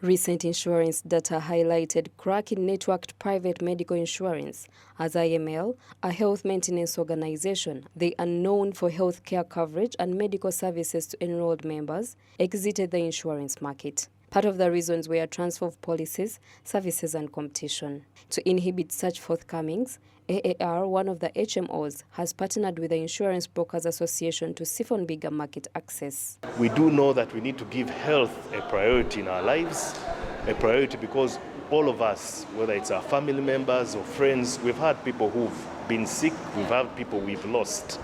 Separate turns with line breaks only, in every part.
Recent insurance data highlighted crack in networked private medical insurance, as IML, a health maintenance organization, they are known for health care coverage and medical services to enrolled members, exited the insurance market. Part of the reasons were transfer of policies, services and competition. To inhibit such forthcomings, AAR, one of the HMOs, has partnered with the Insurance Brokers Association to siphon bigger market access.
We do know that we need to give health a priority in our lives, a priority because all of us, whether it's our family members or friends, we've had people who've been sick, we've had people we've lost.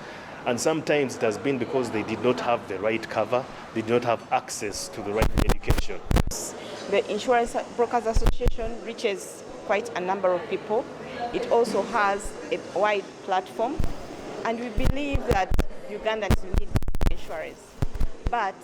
And sometimes it has been because they did not have the right cover, they did not have access to the right medication.
The Insurance Brokers Association reaches quite a number of people. It also has a wide platform, and we believe that Ugandans need insurance. But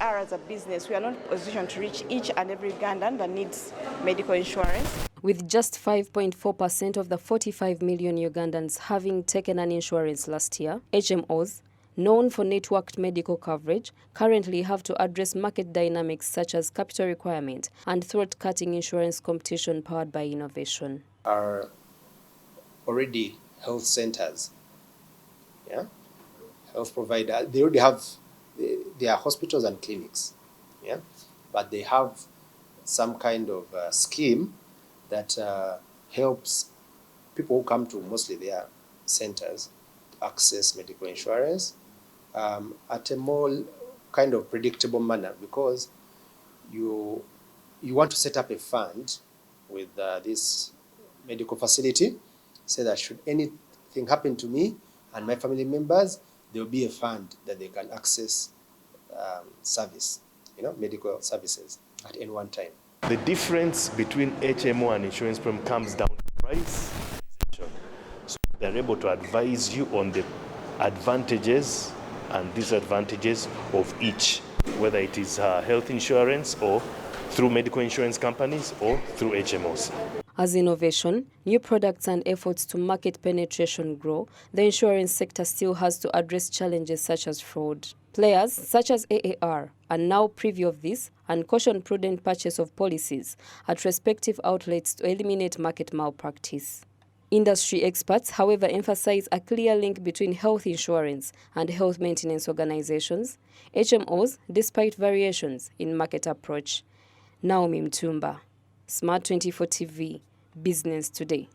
AR as a business, we are not in a position to reach each and every Ugandan that needs medical insurance.
With just 5.4% of the 45 million Ugandans having taken an insurance last year, HMOs, known for networked medical coverage, currently have to address market dynamics such as capital requirement and throat-cutting insurance competition powered by innovation.
Are already health centers, health providers. They already have their hospitals and clinics, but they have some kind of scheme that helps people who come to mostly their centers to access medical insurance at a more kind of predictable manner, because you want to set up a fund with this medical facility, so that should anything happen to me and my family members, there will be a fund that they can access service, medical services at any one time.
The difference between HMO and insurance premium comes down to price. So they're able to advise you on the advantages and disadvantages of each, whether it is health insurance or through medical insurance companies or through HMOs.
As innovation, new products and efforts to market penetration grow, the insurance sector still has to address challenges such as fraud. Players such as AAR are now privy of this and caution prudent purchase of policies at respective outlets to eliminate market malpractice. Industry experts, however, emphasize a clear link between health insurance and health maintenance organizations, HMOs, despite variations in market approach. Naomi Mtumba, Smart 24 TV, Business Today.